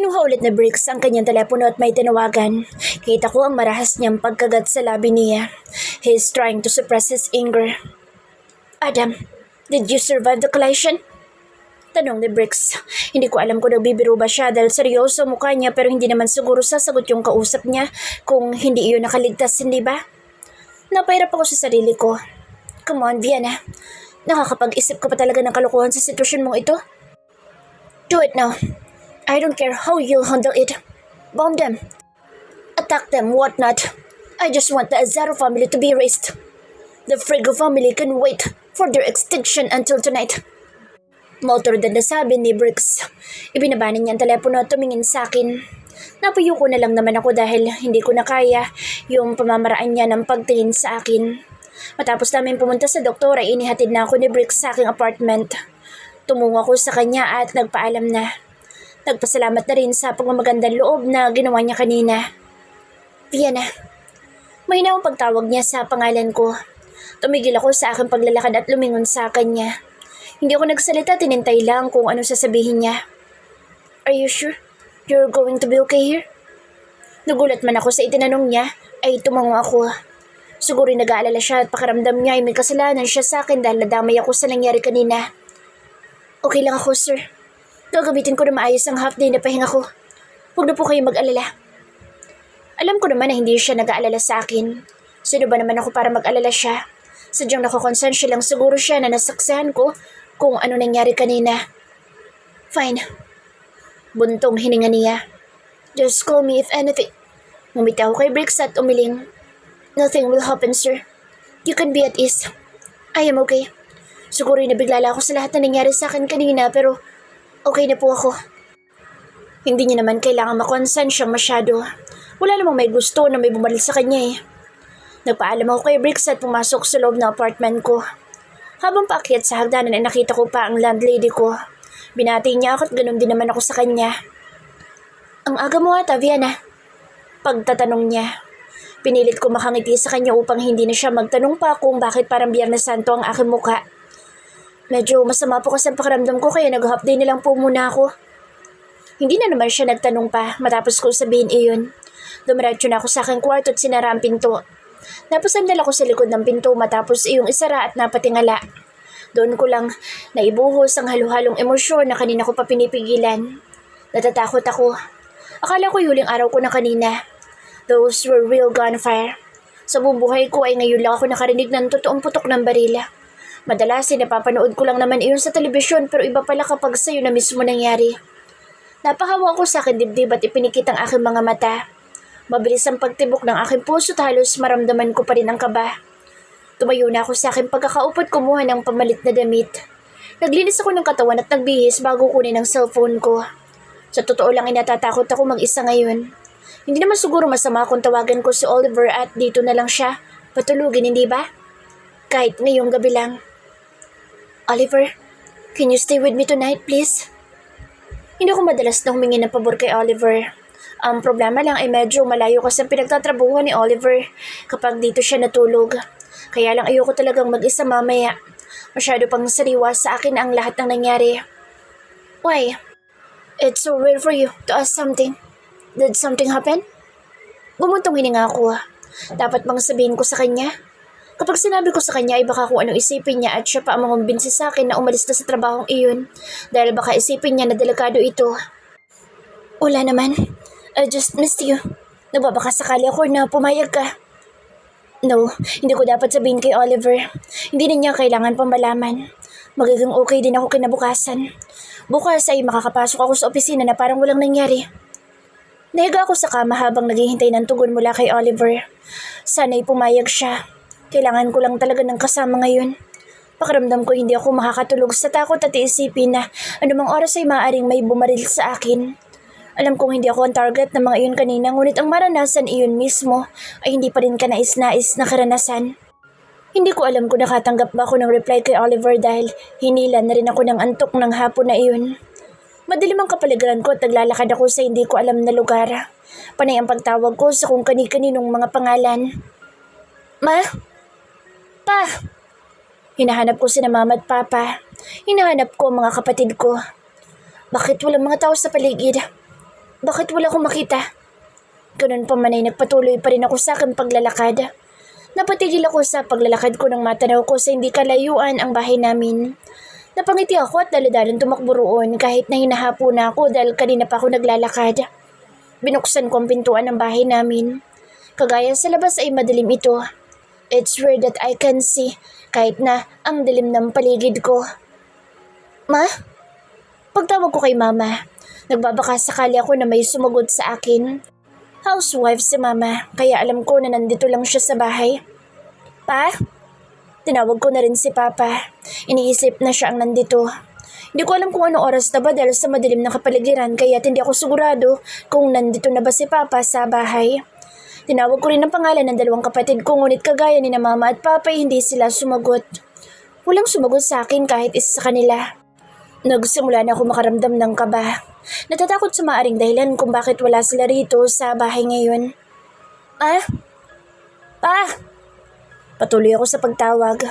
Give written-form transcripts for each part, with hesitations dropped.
Kinuha ulit ni Briggs ang kanyang telepono at may tinawagan. Kita ko ang marahas niyang pagkagat sa labi niya. He is trying to suppress his anger. Adam, did you survive the collision? Tanong ni Briggs. Hindi ko alam kung nagbibiro ba siya dahil seryoso mukha niya pero hindi naman siguro sasagot yung kausap niya kung hindi iyon nakaligtas, hindi ba? Napahirap ako sa sarili ko. Come on, Vienna. Nakakapag-isip ka pa talaga ng kalokohan sa sitwasyon mong ito? Do it now. I don't care how you'll handle it. Bomb them. Attack them, whatnot. I just want the Azaro family to be erased. The Frigo family can wait for their extinction until tonight. Motor din na sabi ni Briggs. Ibinabanin niya ang telepono at tumingin sa akin. Napayo ko na lang naman ako dahil hindi ko na kaya yung pamamaraan niya ng pagtingin sa akin. Matapos namin pumunta sa doktor ay inihatid na ako ni Briggs sa aking apartment. Tumungo ako sa kanya at nagpaalam na. Nagpasalamat na rin sa pagmamagandang loob na ginawa niya kanina. Vienna. Mahina ang pagtawag niya sa pangalan ko. Tumigil ako sa aking paglalakad at lumingon sa kanya. Hindi ako nagsalita, tinintay lang kung ano sasabihin niya. Are you sure you're going to be okay here? Nagulat man ako sa itinanong niya, ay tumango ako. Siguro nag-aalala siya at pakiramdam niya ay may kasalanan siya sa akin dahil nadamay ako sa nangyari kanina. Okay lang ako, sir. Gagamitin ko na maayos ang half day na pahinga ko. Huwag na po kayo mag-alala. Alam ko naman na hindi siya nag-aalala sa akin. Sino ba naman ako para mag-alala siya? Sadyang nakakonsensya lang siguro siya na nasaksahan ko kung ano nangyari kanina. Fine. Buntong hininga niya. Just call me if anything. Ngumiti ako kay Briggs at umiling. Nothing will happen, sir. You can be at ease. I am okay. Siguro nabigla ako sa lahat na nangyari sa akin kanina pero okay na po ako. Hindi niya naman kailangan makonsensyang masyado. Wala namang may gusto na may bumaril sa kanya eh. Nagpaalam ako kay Briggs at pumasok sa loob ng apartment ko. Habang paakyat sa hagdanan ay nakita ko pa ang landlady ko. Binati niya ako at ganun din naman ako sa kanya. Ang aga mo ata, Vienna? Pagtatanong niya. Pinilit ko makangiti sa kanya upang hindi na siya magtanong pa kung bakit parang Biyernes Santo ang aking mukha. Medyo masama po kasi ang pakiramdam ko kaya nag-half day na lang po muna ako. Hindi na naman siya nagtanong pa matapos ko sabihin iyon. Dumiretso na ako sa aking kwarto at sinara ang pinto. Napasandal ako sa likod ng pinto matapos iyong isara at napatingala. Doon ko lang naibuhos ang halo-halong emosyon na kanina ko pa pinipigilan. Natatakot ako. Akala ko huling araw ko na kanina. Those were real gunfire. Sa buong buhay ko ay ngayon lang ako nakarinig ng totoong putok ng barila. Madalas napapanood ko lang naman iyon sa telebisyon pero iba pala kapag sa'yo na mismo nangyari. Napahawa ako sa aking dibdib at ipinikit ang aking mga mata. Mabilis ang pagtibok ng aking puso at halos maramdaman ko pa rin ang kaba. Tumayo na ako sa aking pagkakaupo at kumuha ng pamalit na damit. Naglinis ako ng katawan at nagbihis bago kunin ang cellphone ko. Sa totoo lang ay natatakot ako mag-isa ngayon. Hindi naman siguro masama kung tawagan ko si Oliver at dito na lang siya patulugin, hindi ba? Kahit ngayong gabi lang. Oliver, can you stay with me tonight, please? Hindi ako madalas na humingi ng pabor kay Oliver. Ang problema lang ay medyo malayo kasi ang pinagtatrabuhan ni Oliver kapag dito siya natulog. Kaya lang ayoko talagang mag-isa mamaya. Masyado pang sariwa sa akin ang lahat ng nangyari. Why? It's so rare for you to ask something. Did something happen? Bumuntong hininga ako. Dapat bang sabihin ko sa kanya? Kapag sinabi ko sa kanya ay baka kung anong isipin niya at siya pa ang mangumbinsi sa akin na umalis na sa trabahong iyon dahil baka isipin niya na delikado ito. Wala naman. I just missed you. Nagbabaka sakali ako na pumayag ka. No, hindi ko dapat sabihin kay Oliver. Hindi na niya kailangan pang malaman. Magiging okay din ako kinabukasan. Bukas ay makakapasok ako sa opisina na parang walang nangyari. Nahiga ako sa kama habang naghihintay ng tugon mula kay Oliver. Sana'y pumayag siya. Kailangan ko lang talaga ng kasama ngayon. Pakiramdam ko hindi ako makakatulog sa takot at iisipin na anumang oras ay maaaring may bumaril sa akin. Alam kong hindi ako ang target ng mga iyon kanina ngunit ang maranasan iyon mismo ay hindi pa rin kanais-nais na karanasan. Hindi ko alam kung nakatanggap ba ako ng reply kay Oliver dahil hinila na rin ako ng antok ng hapon na iyon. Madilim ang kapaligiran ko at naglalakad ako sa hindi ko alam na lugar. Panay ang pagtawag ko sa kung kani-kaninong mga pangalan. Ma? Pa! Hinahanap ko sina Mama at Papa. Hinahanap ko ang mga kapatid ko. Bakit walang mga tao sa paligid? Bakit wala akong makita? Ganun pa man ay nagpatuloy pa rin ako sa aking paglalakad. Napatigil ako sa paglalakad ko nang matanaw ko sa hindi kalayuan ang bahay namin. Napangiti ako at daladalan tumakbo roon kahit na hinahapo na ako dahil kanina pa ako naglalakad. Binuksan ko ang pintuan ng bahay namin. Kagaya sa labas ay madilim ito. It's weird that I can see kahit na ang dilim ng paligid ko. Ma? Pagtawag ko kay mama, nagbabaka sakali ako na may sumagot sa akin. Housewife si mama, kaya alam ko na nandito lang siya sa bahay. Pa? Tinawag ko na rin si papa. Iniisip na siya ang nandito. Hindi ko alam kung ano oras na ba dahil sa madilim na kapaligiran kaya hindi ako sigurado kung nandito na ba si papa sa bahay. Tinawag ko rin ang pangalan ng dalawang kapatid ko ngunit kagaya ni na mama at papa hindi sila sumagot. Walang sumagot sa akin kahit isa sa kanila. Nagsimula na ako makaramdam ng kaba. Natatakot sa maaring dahilan kung bakit wala sila rito sa bahay ngayon. Ah? Pa? Patuloy ako sa pagtawag.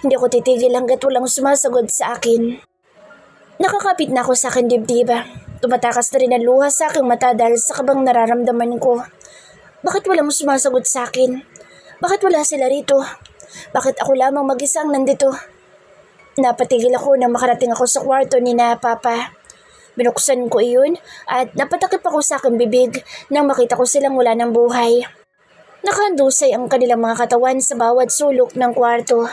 Hindi ako titigil hanggat walang sumasagot sa akin. Nakakapit na ako sa akin dibdib. Tumatakas na rin ang luha sa aking mata dahil sa kabang nararamdaman ko. Bakit walang sumasagot sa akin? Bakit wala sila rito? Bakit ako lamang mag-isa ang nandito? Napatigil ako nang makarating ako sa kwarto ni na papa. Binuksan ko iyon at napatakip ako sa aking bibig nang makita ko silang wala ng buhay. Nakahandusay ang kanilang mga katawan sa bawat sulok ng kwarto.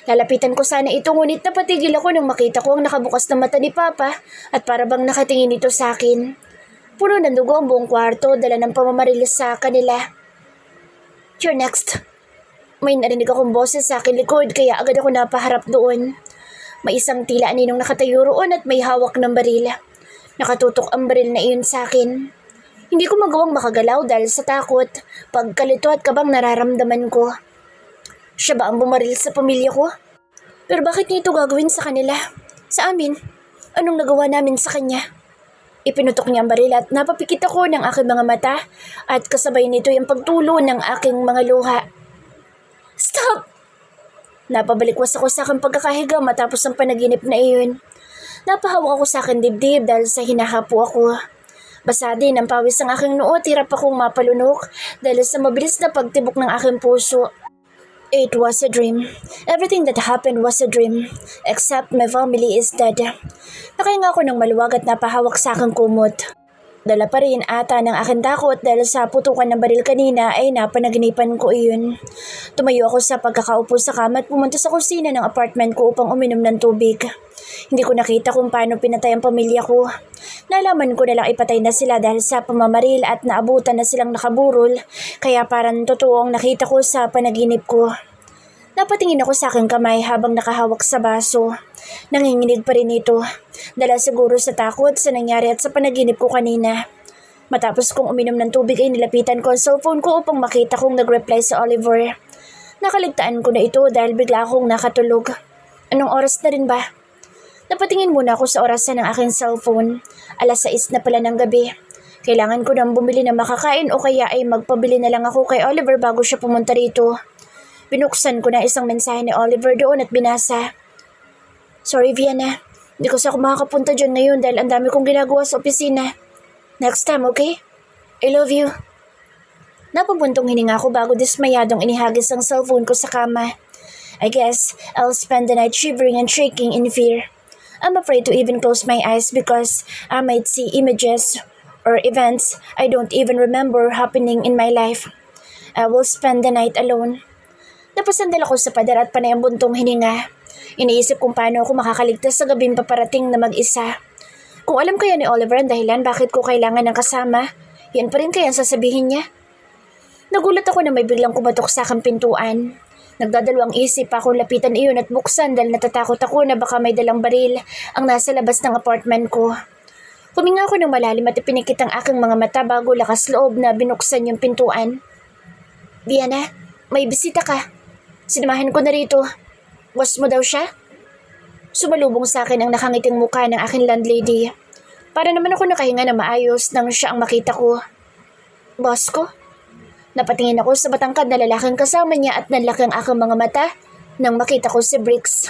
Lalapitan ko sana ito ngunit napatigil ako nang makita ko ang nakabukas na mata ni papa at para bang nakatingin ito sa akin. Puno ng dugo ang buong kwarto, dala ng pamamarilis sa kanila. You're next. May narinig akong boses sa aking likod kaya agad ako napaharap doon. May isang tila aninong nakatayo roon at may hawak ng baril. Nakatutok ang baril na iyon sa akin. Hindi ko magawang makagalaw dahil sa takot, pagkalito at kabang nararamdaman ko. Siya ba ang bumaril sa pamilya ko? Pero bakit niya ito gagawin sa kanila? Sa amin? Anong nagawa namin sa kanya? Ipinutok niya ang baril at napapikit ako ng aking mga mata at kasabay nito yung pagtulo ng aking mga luha. Stop! Napabalikwas ako sa aking pagkakahiga matapos ang panaginip na iyon. Napahawak ako sa aking dibdib dahil sa hinahapo ako. Basa din ang pawis ng aking noo at hirap akong mapalunok dahil sa mabilis na pagtibok ng aking puso. It was a dream. Everything that happened was a dream, except my family is dead. Nakahinga ako ng maluwag at napahawak sa aking kumot. Dala pa rin ata ng aking takot dahil sa putukan ng baril kanina ay napanaginipan ko iyon. Tumayo ako sa pagkakaupo sa kama at pumunta sa kusina ng apartment ko upang uminom ng tubig. Hindi ko nakita kung paano pinatay ang pamilya ko. Nalaman ko na lang ipatay na sila dahil sa pamamaril at naabutan na silang nakaburol, kaya parang totoo ang nakita ko sa panaginip ko. Napatingin ako sa aking kamay habang nakahawak sa baso. Nanginginig pa rin ito, dala siguro sa takot sa nangyari at sa panaginip ko kanina. Matapos kong uminom ng tubig ay nilapitan ko ang cellphone ko upang makita kong nag-reply sa Oliver. Nakaligtaan ko na ito dahil bigla akong nakatulog. Anong oras na rin ba? Napatingin muna ako sa orasan ng aking cellphone. 6:00 na pala ng gabi. Kailangan ko nang bumili ng makakain o kaya ay magpabili na lang ako kay Oliver bago siya pumunta rito. Binuksan ko na isang mensahe ni Oliver doon at binasa. Sorry Vienna, hindi ko ako makakapunta dyan ngayon dahil ang dami kong ginagawa sa opisina. Next time, okay? I love you. Napabuntong hininga ako bago dismayadong inihagis ang cellphone ko sa kama. I guess I'll spend the night shivering and shaking in fear. I'm afraid to even close my eyes because I might see images or events I don't even remember happening in my life. I will spend the night alone. Napasandal ako sa pader at panay ang buntong hininga. Iniisip kung paano ako makakaligtas sa gabing paparating na mag-isa. Kung alam kaya ni Oliver ang dahilan bakit ko kailangan ng kasama, yan pa rin kaya ang sasabihin niya. Nagulat ako na may biglang kumatok sa aking pintuan. Nagdadalawang isip akong lapitan iyon at buksan dahil natatakot ako na baka may dalang baril ang nasa labas ng apartment ko. Huminga ako ng malalim at ipinikit ang aking mga mata bago lakas loob na binuksan yung pintuan. Vienna, may bisita ka. Sinamahan ko na rito. Boss mo daw siya? Sumalubong sa akin ang nakangiting mukha ng aking landlady. Para naman ako nakahinga na maayos nang siya ang makita ko. Boss ko? Napatingin ako sa matangkad na lalaking kasama niya at nanlaki ang aking mga mata nang makita ko si Briggs.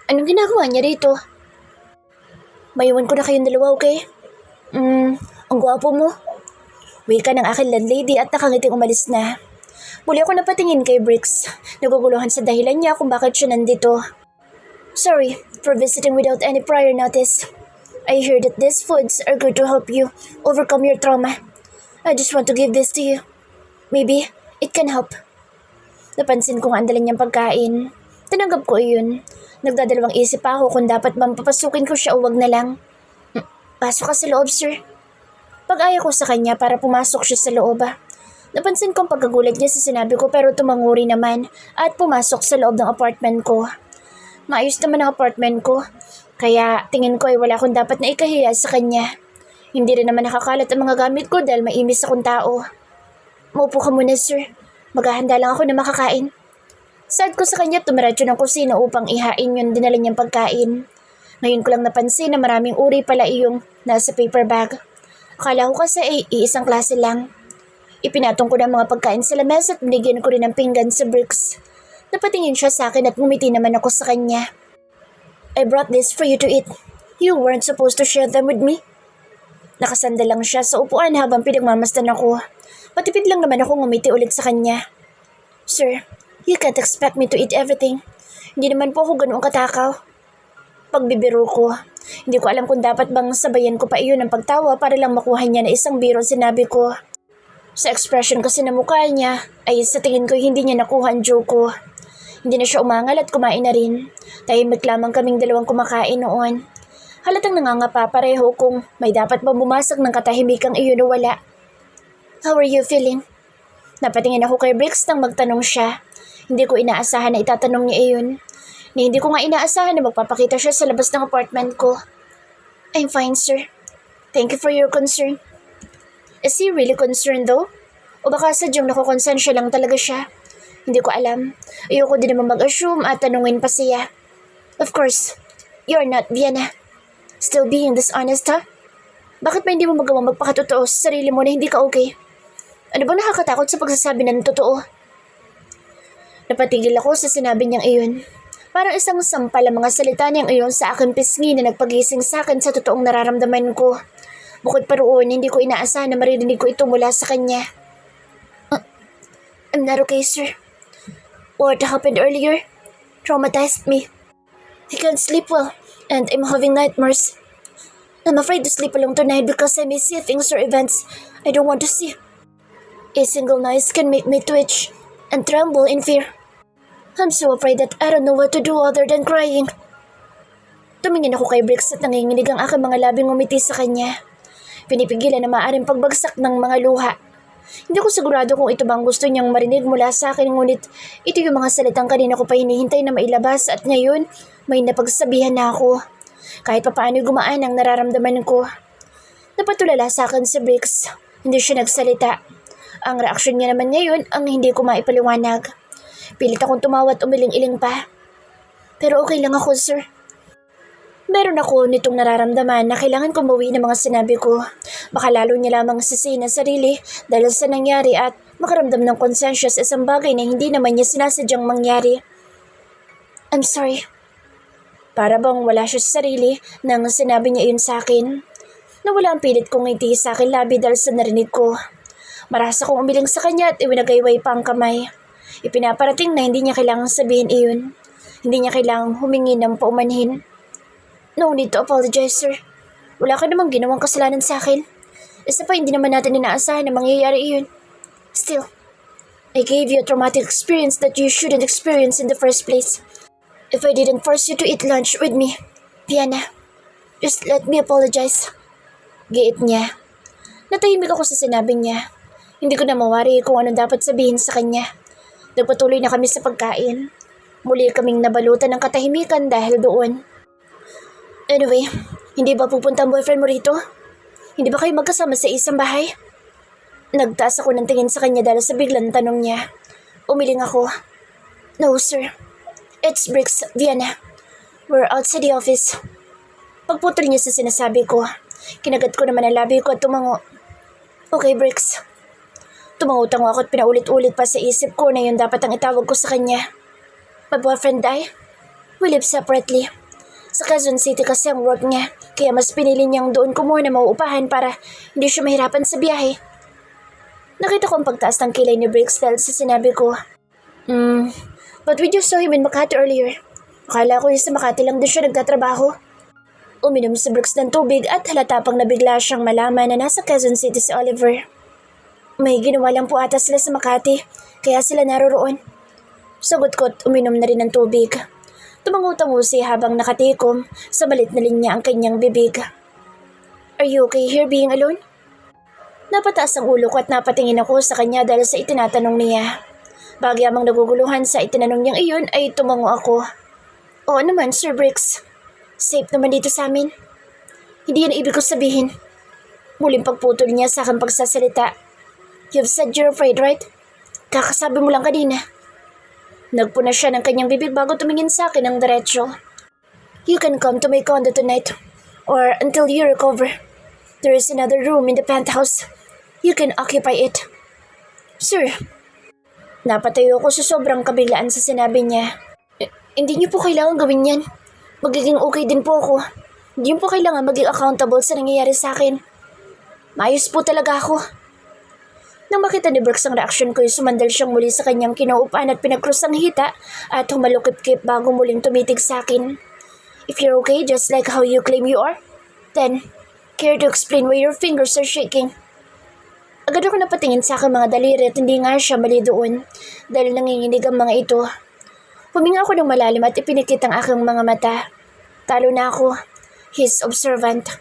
Anong ginagawa niya rito? Maiwan ko na kayong dalawa, okay? Ang gwapo mo. Wika ng aking landlady at nakangiting umalis na. Muli ako napatingin kay Bricks. Naguguluhan sa dahilan niya kung bakit siya nandito. Sorry for visiting without any prior notice. I hear that these foods are going to help you overcome your trauma. I just want to give this to you. Maybe it can help. Napansin kong ang dala niyang pagkain. Tinanggap ko iyon. Nagdadalawang isip ako kung dapat bang papasukin ko siya o wag na lang. Pasok ka sa loob, sir. Pag-aya ko sa kanya para pumasok siya sa loob. Napansin kong pagkagulat niya sa sinabi ko pero tumanguri naman at pumasok sa loob ng apartment ko. Maayos naman ang apartment ko, kaya tingin ko ay wala akong dapat na ikahiya sa kanya. Hindi rin naman nakakalat ang mga gamit ko dahil maimis akong tao. Maupo ka muna, sir. Maghahanda lang ako na makakain. Saad ko sa kanya tumiratso ng kusina upang ihain yung dinala niyang pagkain. Ngayon ko lang napansin na maraming uri pala iyong nasa paper bag. Akala ko kasi ay iisang klase lang. Ipinatong ko ng mga pagkain sa lamesa at binigyan ko rin ng pinggan sa Bricks. Napatingin siya sa akin at ngumiti naman ako sa kanya. I brought this for you to eat. You weren't supposed to share them with me. Nakasandal lang siya sa upuan habang pinagmamasdan ako. Matipid lang naman ako ngumiti ulit sa kanya. Sir, you can't expect me to eat everything. Hindi naman po ako ganoong katakaw. Pagbibiro ko, hindi ko alam kung dapat bang sabayan ko pa iyon ng pagtawa para lang makuha niya na isang biro sinabi ko. Sa expression kasi na mukha niya, ay sa tingin ko hindi niya nakuha ang joke ko. Hindi na siya umangal at kumain na rin. Tahimik lamang kaming dalawang kumakain noon. Halatang nangangapa pareho kung may dapat bang bumasag ng katahimikang iyon o wala. How are you feeling? Napatingin ako kay Bricks nang magtanong siya. Hindi ko inaasahan na itatanong niya iyon. Ni hindi ko nga inaasahan na magpapakita siya sa labas ng apartment ko. I'm fine, sir. Thank you for your concern. Is he really concerned though? O baka sadyang nakukonsensya lang talaga siya? Hindi ko alam. Ayoko din naman mag-assume at tanungin pa siya. Of course, you're not Vienna. Still being dishonest, ha? Bakit ba hindi mo magawang magpakatotoo sa sarili mo na hindi ka okay? Ano bang nakakatakot sa pagsasabi ng totoo? Napatigil ako sa sinabi niyang iyon. Parang isang sampal ang mga salita niyang iyon sa aking pisngi na nagpagising sa akin sa totoong nararamdaman ko. Bukod pa roon, hindi ko inaasahan na maririnig ko ito mula sa kanya. I'm not okay, sir. What happened earlier traumatized me. I can't sleep well, and I'm having nightmares. I'm afraid to sleep alone tonight because I may see things or events I don't want to see. A single noise can make me twitch and tremble in fear. I'm so afraid that I don't know what to do other than crying. Tumingin ako kay Bricks at nanginginig ang aking mga labing umiti sa kanya. Pinipigilan na maaaring pagbagsak ng mga luha. Hindi ko sigurado kung ito bang gusto niyang marinig mula sa akin, ngunit ito yung mga salitang kanina ko pa hinihintay na mailabas at ngayon may napagsasabihan na ako. Kahit papaano gumaan ang nararamdaman ko. Napatulala sa akin si Bricks. Hindi siya nagsalita. Ang reaksyon niya naman ngayon ang hindi ko maipaliwanag. Pilit akong tumawa at umiling-iling pa. Pero okay lang ako, sir. Meron ako nitong nararamdaman na kailangan kong bawiin ng mga sinabi ko. Baka lalo niya lamang sisihin ang sarili dahil sa nangyari at makaramdam ng konsensya sa isang bagay na hindi naman niya sinasadyang mangyari. I'm sorry. Para bang wala siya sa sarili nang sinabi niya iyon sa akin. Nawala ang pilit kong ngiti sa akin labi dahil sa narinig ko. Marasa kong umiling sa kanya at iwinagayway pa ang kamay. Ipinaparating na hindi niya kailangang sabihin iyon. Hindi niya kailangang humingi ng paumanhin. No need to apologize, sir. Wala ka namang ginawang kasalanan sa akin. Isa pa, hindi naman natin inaasahan na mangyayari iyon. Still, I gave you a traumatic experience that you shouldn't experience in the first place. If I didn't force you to eat lunch with me, Vienna, just let me apologize. Giit niya. Natahimik ako sa sinabi niya. Hindi ko na mawari kung anong dapat sabihin sa kanya. Nagpatuloy na kami sa pagkain. Muli kaming nabalutan ng katahimikan dahil doon. Anyway, hindi ba pupunta ang boyfriend mo rito? Hindi ba kayo magkasama sa isang bahay? Nagtaas ako ng tingin sa kanya dahil sa biglang tanong niya. Umiling ako. No, sir. It's Bricks, Vienna. We're outside the office. Pagputol niya sa sinasabi ko, kinagat ko naman ang labi ko at tumango. Okay, Bricks. Tumango-tango ako at pinaulit-ulit pa sa isip ko na yun dapat ang itawag ko sa kanya. My boyfriend and I, we live separately. Sa Quezon City kasi ang work niya, kaya mas pinili niyang doon ko muna mauupahan para hindi siya mahirapan sa biyahe. Nakita ko ang pagtaas ng kilay ni Briggs dahil sa sinabi ko. But we just saw him in Makati earlier. Akala ko yung sa Makati lang din siya nagtatrabaho. Uminom si Briggs ng tubig at halata pang nabigla siyang malaman na nasa Quezon City si Oliver. May ginawa lang po ata sila sa Makati, kaya sila naroroon. Sagot ko at uminom na rin ng tubig. Tumangutangusi habang nakatikom sa malit na linya ang kanyang bibig. Are you okay here being alone? Napataas ang ulo ko at napatingin ako sa kanya dahil sa itinatanong niya. Bagyamang naguguluhan sa itinanong niyang iyon ay tumango ako. Oo naman, Sir Briggs. Safe naman dito sa amin. Hindi yan ibig ko sabihin. Muling pagputol niya sa aking pagsasalita. You've said you're afraid, right? Kakasabi mo lang kanina. Nagpuna siya ng kanyang bibig bago tumingin sa akin ng diretsyo. You can come to my condo tonight, or until you recover. There is another room in the penthouse. You can occupy it. Sir. Napatayo ko sa sobrang kabiglaan sa sinabi niya. Hindi niyo po kailangan gawin yan. Magiging okay din po ako. Hindi niyo po kailangan maging accountable sa nangyayari sa akin. Maayos po talaga ako. Nang makita ni Brooks ang reaksyon ko, sumandal siyang muli sa kanyang kinauupan at pinagkrus ang hita at humalukip-kip bago muling tumitig sa akin. If you're okay just like how you claim you are, then care to explain why your fingers are shaking? Agad ako napatingin sa aking mga daliri at hindi nga siya mali doon dahil nanginginig ang mga ito. Huminga ako ng malalim at ipinikit ang aking mga mata. Talo na ako. He's observant.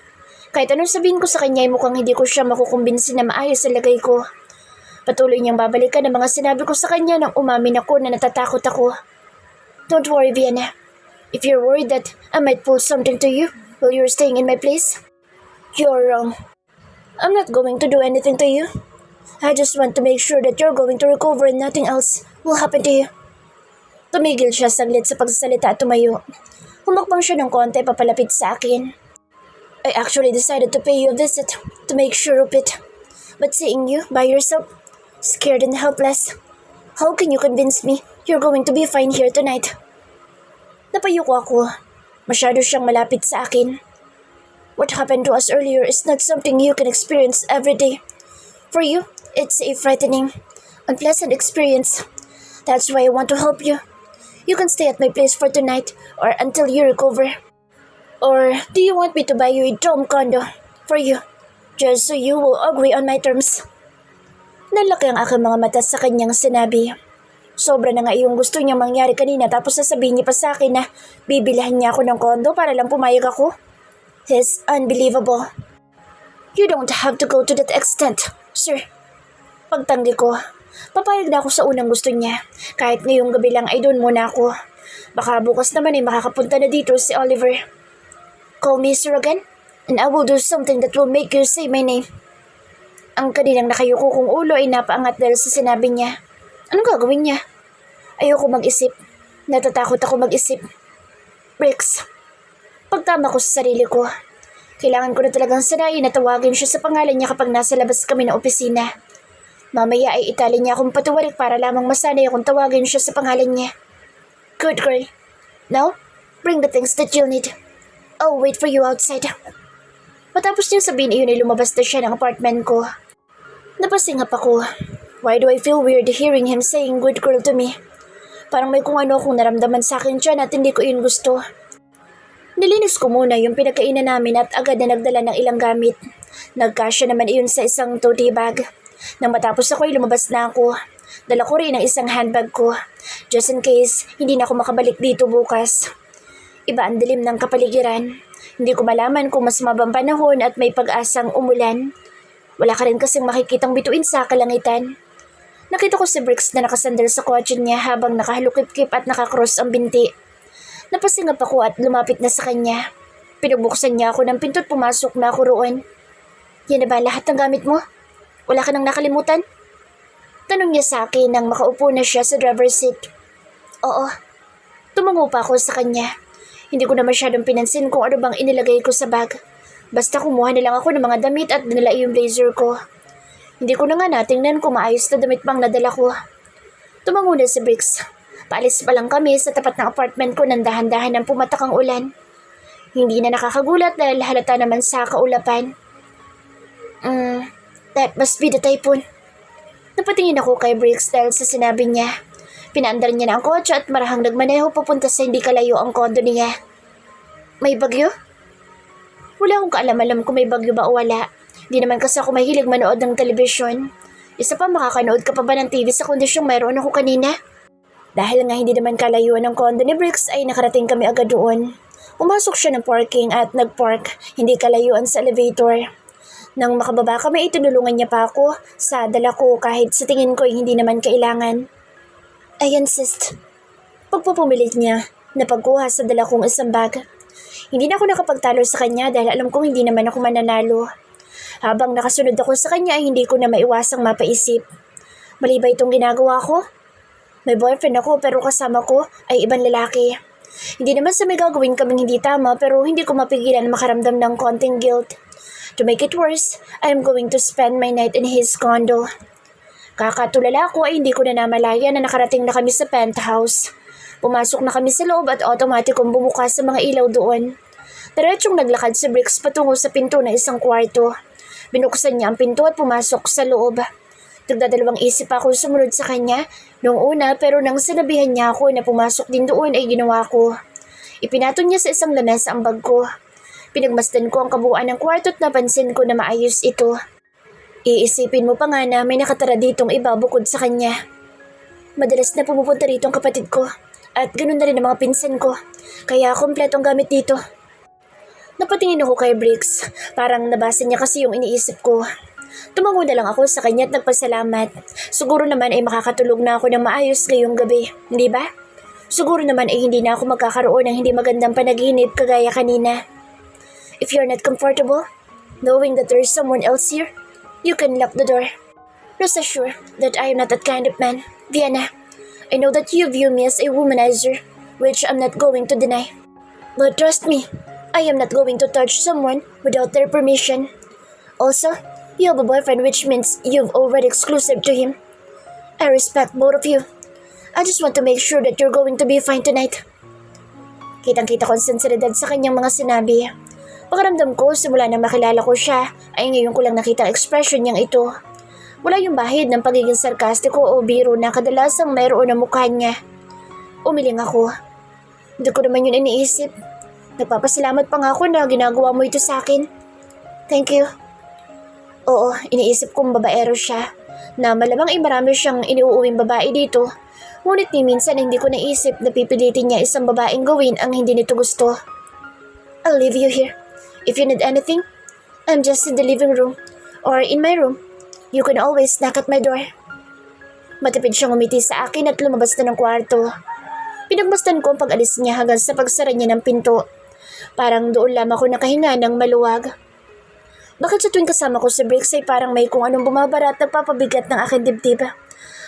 Kahit anong sabihin ko sa kanya ay mukhang hindi ko siya makukumbinsi na maayos sa lagay ko. Patuloy niyang babalikan ang mga sinabi ko sa kanya nang umamin ako na natatakot ako. Don't worry, Vienna. If you're worried that I might pull something to you while you're staying in my place, you're wrong. I'm not going to do anything to you. I just want to make sure that you're going to recover and nothing else will happen to you. Tumigil siya saglit sa pagsasalita at tumayo. Humakbang siya ng konti papalapit sa akin. I actually decided to pay you a visit to make sure of it. But seeing you by yourself, scared and helpless, how can you convince me you're going to be fine here tonight? Napayuko ako. Masyado siyang malapit sa akin. What happened to us earlier is not something you can experience every day. For you, it's a frightening, unpleasant experience. That's why I want to help you. You can stay at my place for tonight or until you recover. Or do you want me to buy you a dorm condo for you, just so you will agree on my terms? Nalaki ang aking mga mata sa kanyang sinabi. Sobra na nga yung gusto niyang mangyari kanina tapos sasabihin niya pa sa akin na bibilihan niya ako ng kondo para lang pumayag ako. It's unbelievable. You don't have to go to that extent, sir. Pagtanggi ko, papayag na ako sa unang gusto niya. Kahit ngayong gabi lang ay doon muna ako. Baka bukas naman ay makakapunta na dito si Oliver. Call me sir again, and I will do something that will make you say my name. Ang kaninang nakayuko kong ulo ay napaangat dahil sa sinabi niya. Anong gagawin niya? Ayoko mag-isip. Natatakot ako mag-isip. Briggs. Pagtama ko sa sarili ko. Kailangan ko na talagang sanayin na tawagin siya sa pangalan niya kapag nasa labas kami ng opisina. Mamaya ay itali niya akong patuwarik para lamang masanay akong tawagin siya sa pangalan niya. Good girl. Now, bring the things that you'll need. I'll wait for you outside. Matapos niyang sabihin iyon ay lumabas na siya ng apartment ko. Napasingap ako. Why do I feel weird hearing him saying good girl to me? Parang may kung ano akong naramdaman sa akin dyan at hindi ko yun gusto. Nilinis ko muna yung pinagkainan namin at agad na nagdala ng ilang gamit. Nagkasya naman iyon sa isang tote bag. Nang matapos ako ay lumabas na ako. Dala ko rin ang isang handbag ko. Just in case hindi na ako makabalik dito bukas. Iba ang dilim ng kapaligiran. Hindi ko malaman kung mas mabang panahon at may pag-asang umulan. Wala ka rin kasing makikitang bituin sa kalangitan. Nakita ko si Briggs na nakasandal sa kotse niya habang nakahalukip-kip at nakakross ang binti. Napasingap ako at lumapit na sa kanya. Pinubuksan niya ako ng pinto at pumasok na ako roon. Yan na ba lahat ng gamit mo? Wala ka nang nakalimutan? Tanong niya sa akin nang makaupo na siya sa driver's seat. Oo. Tumango pa ako sa kanya. Hindi ko na masyadong pinansin kung ano bang inilagay ko sa bag. Basta kumuha na lang ako ng mga damit at dinala yung blazer ko. Hindi ko na nga natingnan kung maayos na damit pang nadala ko. Tumango na si Briggs. Paalis pa lang kami sa tapat ng apartment ko nang dahan-dahan ang pumatak ang ulan. Hindi na nakakagulat dahil halata naman sa kaulapan. That must be the typhoon. Napatingin ako kay Briggs dahil sa sinabi niya. Pinaandar niya na ang kotse at marahang nagmaneho papunta sa hindi kalayo ang kondo niya. May bagyo? Wala akong kaalam-alam kung may bagyo ba o wala. Di naman kasi ako mahilig manood ng telebisyon. Isa pa, makakanood ka pa ba ng TV sa kondisyong mayroon ako kanina? Dahil nga hindi naman kalayuan ng kondo ni Briggs ay nakarating kami agad doon. Umasok siya ng parking at nagpark, hindi kalayuan sa elevator. Nang makababa kami, itinulungan niya pa ako sa dala ko kahit sa tingin ko ay hindi naman kailangan. I insist. Pagpupumilit niya na pagkuha sa dala kong isang bag. Hindi na ako nakapagtalo sa kanya dahil alam kong hindi naman ako mananalo. Habang nakasunod ako sa kanya ay hindi ko na maiwasang mapaisip. Mali ba itong ginagawa ko? May boyfriend ako pero kasama ko ay ibang lalaki. Hindi naman sa may gagawin kaming hindi tama pero hindi ko mapigilan na makaramdam ng konting guilt. To make it worse, I am going to spend my night in his condo. Kakatulala ko ay hindi ko na namalaya na nakarating na kami sa penthouse. Pumasok na kami sa loob at automatikong bumukas sa mga ilaw doon. Diretsyong naglakad si Briggs patungo sa pinto ng isang kwarto. Binuksan niya ang pinto at pumasok sa loob. Nagdadalawang isip ako sumunod sa kanya noong una pero nang sinabihan niya ako na pumasok din doon ay ginawa ko. Ipinaton niya sa isang lamesa ang bag ko. Pinagmasdan ko ang kabuuan ng kwarto at napansin ko na maayos ito. Iisipin mo pa nga na may nakatara ditong iba bukod sa kanya. Madalas na pumupunta rito ang kapatid ko at ganoon na rin ang mga pinsan ko. Kaya kompletong gamit dito. Napatingin ako kay Briggs. Parang nabasa niya kasi yung iniisip ko. Tumango na lang ako sa kanya at nagpasalamat. Siguro naman ay makakatulog na ako ng maayos ngayong gabi, hindi ba? Siguro naman ay hindi na ako magkakaroon ng hindi magandang panaginip kagaya kanina. If you're not comfortable, knowing that there's someone else here, you can lock the door. Rest assured that I am not that kind of man, Vienna. I know that you view me as a womanizer, which I'm not going to deny. But trust me, I am not going to touch someone without their permission. Also, you have a boyfriend which means you've already exclusive to him. I respect both of you. I just want to make sure that you're going to be fine tonight. Kitang-kita ko ang sinseridad sa kanyang mga sinabi. Pakiramdam ko simula na makilala ko siya ay ngayon ko lang nakita ang expression niyang ito. Wala yung bahid ng pagiging sarkastiko o biro na kadalasang mayroon ang mukha niya. Umiling ako. Hindi ko naman yun iniisip. Nagpapasalamat pa nga ako na ginagawa mo ito sa akin. Thank you. Oo, iniisip kong babaero siya. Na malamang ay marami siyang iniuuwing babae dito. Ngunit ni minsan hindi ko naisip na pipilitin niya isang babaeng gawin ang hindi nito gusto. I'll leave you here. If you need anything, I'm just in the living room or in my room. You can always knock at my door. Matipid siyang umiti sa akin at lumabas na ng kwarto. Pinagmasdan ko ang pag-alis niya hanggang sa pagsara niya ng pinto. Parang doon lamang ako nakahinga ng maluwag. Bakit sa tuwing kasama ko si Briggs ay parang may kung anong bumabara at nagpapabigat ng aking dibdib.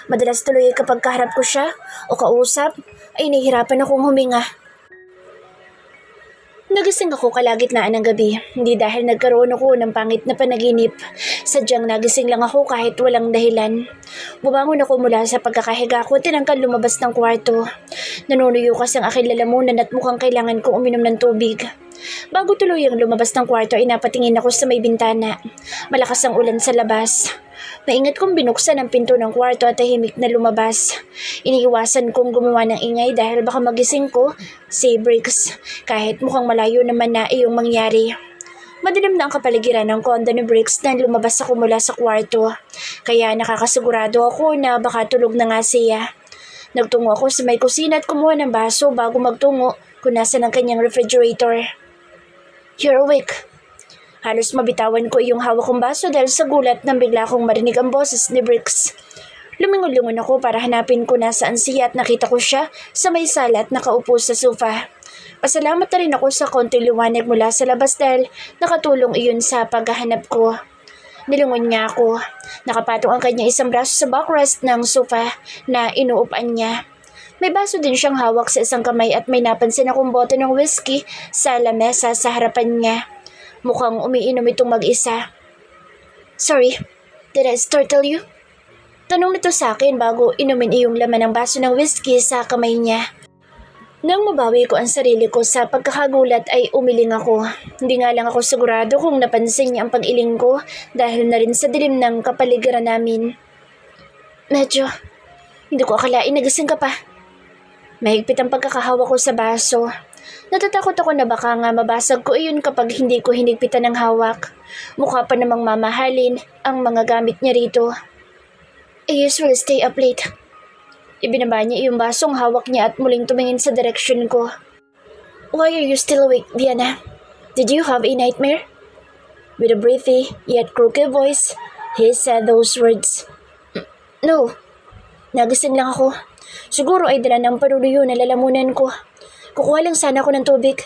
Madalas tuloy kapag kaharap ko siya o kausap ay nahihirapan akong huminga. Nagising ako kalagitnaan ng gabi, hindi dahil nagkaroon ako ng pangit na panaginip. Sadyang nagising lang ako kahit walang dahilan. Bumangon ako mula sa pagkakahiga ko at tinangkad lumabas ng kwarto. Nanunuyo kasi ang aking lalamunan at mukhang kailangan kong uminom ng tubig. Bago tuluyang lumabas ng kwarto ay napatingin ako sa may bintana. Malakas ang ulan sa labas. Maingat kong binuksan ang pinto ng kwarto at tahimik na lumabas. Iniiwasan kong gumawa ng ingay dahil baka magising ko si Briggs kahit mukhang malayo naman na iyong mangyari. Madilim na ang kapaligiran ng kondo ni Briggs na lumabas ako mula sa kwarto. Kaya nakakasigurado ako na baka tulog na nga siya. Nagtungo ako sa may kusina at kumuha ng baso bago magtungo kung nasa ng kanyang refrigerator. You're awake. Halos mabitawan ko iyong hawak kong baso dahil sa gulat nang bigla kong marinig ang boses ni Briggs. Lumingon-lungon ako para hanapin ko nasaan siya at nakita ko siya sa may sala at nakaupo sa sofa. Pasalamat na rin ako sa konting liwanag mula sa labas dahil nakatulong iyon sa paghahanap ko. Nilingon niya ako. Nakapatong ang kanyang isang braso sa backrest ng sofa na inuupan niya. May baso din siyang hawak sa isang kamay at may napansin akong bote ng whiskey sa lamesa sa harapan niya. Mukhang umiinom itong mag-isa. Sorry, did I startle you? Tanong nito sa akin bago inumin iyong laman ng baso ng whiskey sa kamay niya. Nang mabawi ko ang sarili ko sa pagkakagulat ay umiling ako. Hindi nga lang ako sigurado kung napansin niya ang pag-iling ko dahil na rin sa dilim ng kapaligiran namin. Medyo, hindi ko akalain nagising ka pa. Mahigpit ang pagkakahawa ko sa baso. Natatakot ako na baka nga mabasag ko iyon kapag hindi ko hinigpitan ng hawak. Mukha pa namang mamahalin ang mga gamit niya rito. I usually stay up late. Ibinaba niya yung basong hawak niya at muling tumingin sa direksyon ko. Why are you still awake, Diana? Did you have a nightmare? With a breathy yet crooked voice, he said those words. No. Nagising lang ako. Siguro ay dala ng paruruyo na lalamunan ko. Kukuha lang sana ako ng tubig.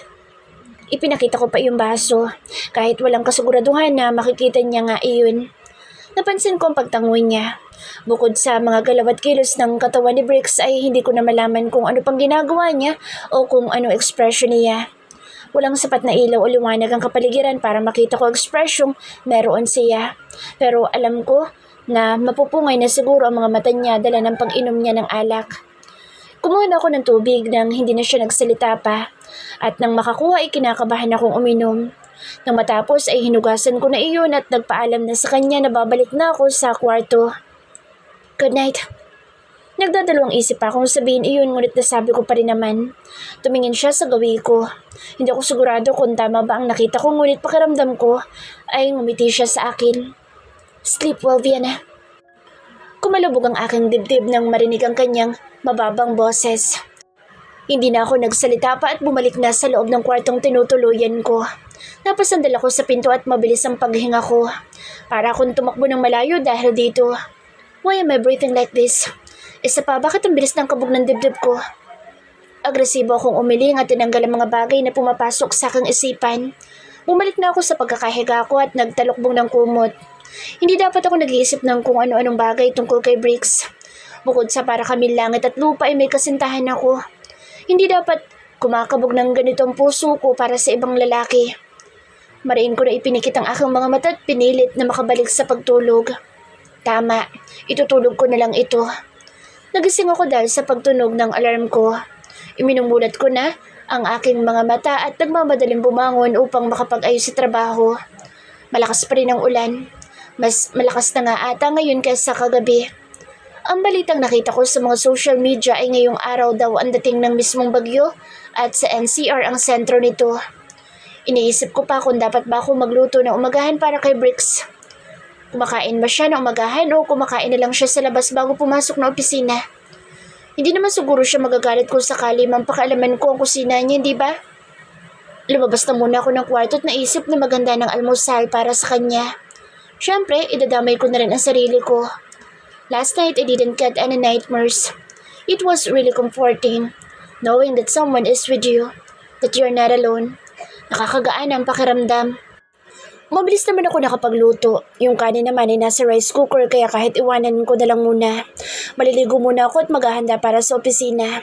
Ipinakita ko pa yung baso, kahit walang kasiguraduhan na makikita niya nga iyon. Napansin ko ang pagtangoy niya. Bukod sa mga galaw at kilos ng katawan ni Briggs ay hindi ko na malaman kung ano pang ginagawa niya o kung ano ekspresyon niya. Walang sapat na ilaw o liwanag ang kapaligiran para makita ko ekspresyong meron siya. Pero alam ko na mapupungay na siguro ang mga mata niya dala ng pag-inom niya ng alak. Kumuha na ako ng tubig nang hindi na siya nagsalita pa at nang makakuha ay kinakabahan akong uminom. Nang matapos ay hinugasan ko na iyon at nagpaalam na sa kanya na babalik na ako sa kwarto. Good night. Nagdadalawang isip pa akong sabihin iyon ngunit nasabi ko pa rin naman. Tumingin siya sa gawi ko. Hindi ako sigurado kung tama ba ang nakita ko ngunit pakiramdam ko ay ngumiti siya sa akin. Sleep well, Vienna. Kumalubog ang aking dibdib nang marinig ang kanyang mababang boses. Hindi na ako nagsalita pa at bumalik na sa loob ng kwartong tinutuluyan ko. Napasandal ako sa pinto at mabilis ang paghinga ko. Para akong tumakbo ng malayo dahil dito. Why am I breathing like this? Isa pa, bakit ang bilis ng kabog ng dibdib ko? Agresibo akong umiling at tinanggal ang mga bagay na pumapasok sa aking isipan. Bumalik na ako sa pagkakahiga ko at nagtalokbong ng kumot. Hindi dapat ako nag-iisip ng kung ano-anong bagay tungkol kay Briggs. Bukod sa para kami langit at lupa ay may kasintahan ako. Hindi dapat kumakabog ng ganitong puso ko para sa ibang lalaki. Mariin ko na ipinikit ang aking mga mata at pinilit na makabalik sa pagtulog. Tama, itutulog ko na lang ito. Nagising ako dahil sa pagtunog ng alarm ko. Iminumulat ko na ang aking mga mata at nagmamadaling bumangon upang makapag-ayos sa trabaho. Malakas pa rin ang ulan. Mas malakas na nga ata ngayon kaysa kagabi. Ang balitang nakita ko sa mga social media ay ngayong araw daw ang dating ng mismong bagyo at sa NCR ang sentro nito. Iniisip ko pa kung dapat ba ako magluto ng umagahan para kay Briggs. Kumakain ba siya ng umagahan o kumakain na lang siya sa labas bago pumasok na opisina? Hindi naman siguro siya magagalit kung sakali mampakialaman ko ang kusina niya, di ba? Lumabas na muna ako ng kwarto at naisip na maganda ng almusal para sa kanya. Siyempre, idadamay ko na rin ang sarili ko. Last night, I didn't get any nightmares. It was really comforting, knowing that someone is with you, that you're not alone. Nakakagaan ang pakiramdam. Mabilis naman ako nakapagluto. Yung kanin naman ay nasa rice cooker kaya kahit iwanan ko na lang muna. Maliligo muna ako at maghahanda para sa opisina.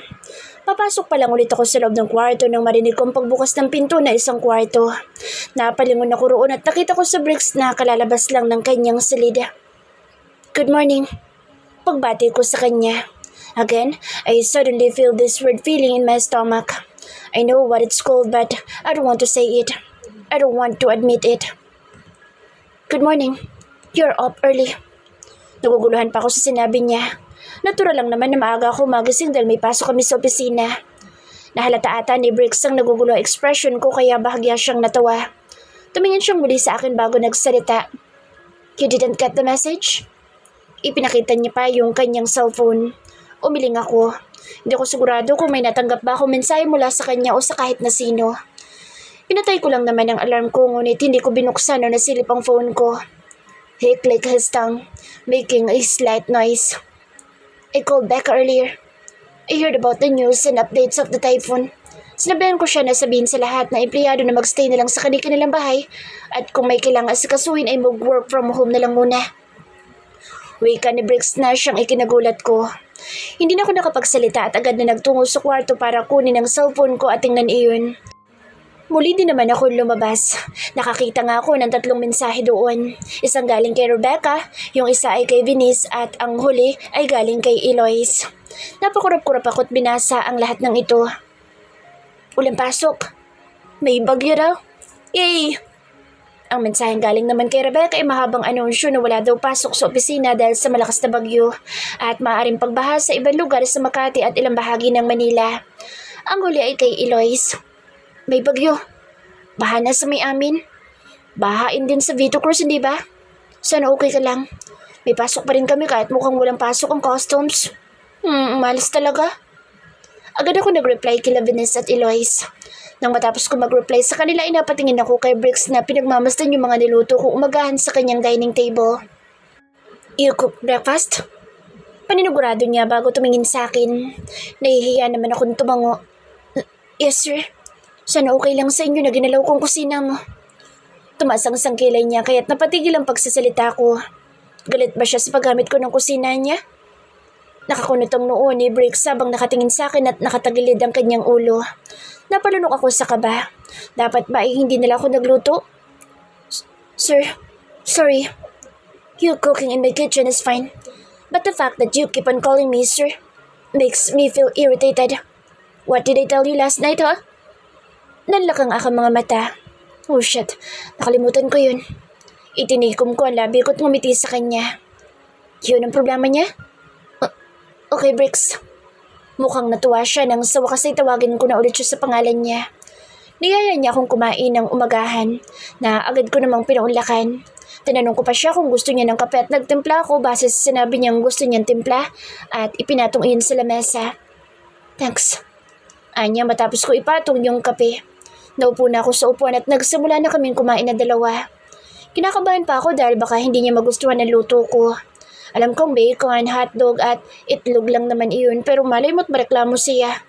Papasok pa lang ulit ako sa loob ng kwarto nang marinig kong pagbukas ng pinto na isang kwarto. Napalingon ako roon at nakita ko sa Briggs na kalalabas lang ng kanyang silid. Good morning. Pagbati ko sa kanya. Again, I suddenly feel this weird feeling in my stomach. I know what it's called but I don't want to say it. I don't want to admit it. Good morning. You're up early. Naguguluhan pa ako sa sinabi niya. Natural lang naman na maaga ako magising dahil may pasok kami sa opisina. Nahalata ata ni Briggs ang nagugulo expression ko kaya bahagya siyang natawa. Tumingin siyang muli sa akin bago nagsalita. You didn't get the message? Ipinakita niya pa yung kanyang cellphone. Umiling ako. Hindi ako sigurado kung may natanggap ba ako mensahe mula sa kanya o sa kahit na sino. Pinatay ko lang naman ang alarm ko ngunit hindi ko binuksan o nasilip ang phone ko. He clicked his tongue, making a slight noise. I called back earlier. I heard about the news and updates of the typhoon. Sinabihan ko siya na sabihin sa lahat na empleyado na magstay na lang sa kanilang bahay at kung may kailangan asikasuhin ay mag-work from home na lang muna. Wika ni Briggs na siyang ikinagulat ko. Hindi na ako nakapagsalita at agad na nagtungo sa kwarto para kunin ang cellphone ko at tingnan iyon. Muli din naman ako lumabas. Nakakita nga ako ng 3 mensahe doon. Isang galing kay Rebecca, yung isa ay kay Venice at ang huli ay galing kay Eloise. Napakurap-kurap ako at binasa ang lahat ng ito. Ulang pasok. May bagyo raw. Yay! Ang mensaheng galing naman kay Rebecca ay mahabang anunsyo na wala daw pasok sa opisina dahil sa malakas na bagyo at maaaring pagbaha sa ibang lugar sa Makati at ilang bahagi ng Manila. Ang huli ay kay Eloise. May bagyo. Baha na sa may amin. Bahain din sa Vito Cruz, hindi ba? Sana okay ka lang. May pasok pa rin kami kahit mukhang walang pasok ang customs. Malas talaga. Agad ako nag-reply kila Venus at Eloise. Nang matapos ko mag-reply sa kanila, inapatingin ako kay Briggs na pinagmamasdan yung mga niluto ko umagahan sa kanyang dining table. You cook breakfast? Paninugurado niya bago tumingin sa akin. Nahihiya naman akong tumango. Yes, sir. Sana okay lang sa inyo na ginalaw kong kusina mo. Tumaas ang sangkilay niya kaya't napatigil ang pagsasalita ko. Galit ba siya sa paggamit ko ng kusina niya? Nakakunot ang noo ni Briggs habang nakatingin sa akin at nakatagilid ang kanyang ulo. Napalunok ako sa kaba. Dapat ba ay hindi nila ako nagluto? Sir, sorry. You cooking in my kitchen is fine. But the fact that you keep on calling me sir makes me feel irritated. What did I tell you last night, huh? Nanlakang akang mga mata. Oh shit, nakalimutan ko yun. Itinikom ko ang labi ko at ngumiti sa kanya. Yun ang problema niya? Okay, Briggs. Mukhang natuwa siya nang sa wakas ay tawagin ko na ulit siya sa pangalan niya. Niyaya niya akong kumain ng umagahan na agad ko namang pinaunlakan. Tinanong ko pa siya kung gusto niya ng kape at nagtimpla ako base sa sinabi niyang gusto niyang timpla at ipinatong iyon sa lamesa. Thanks. Anya matapos ko ipatong yung kape. Naupo na ako sa upuan at nagsimula na kaming kumain na dalawa. Kinakabahan pa ako dahil baka hindi niya magustuhan ang luto ko. Alam kong bacon, hotdog at itlog lang naman iyon pero malay mo't mareklamo siya.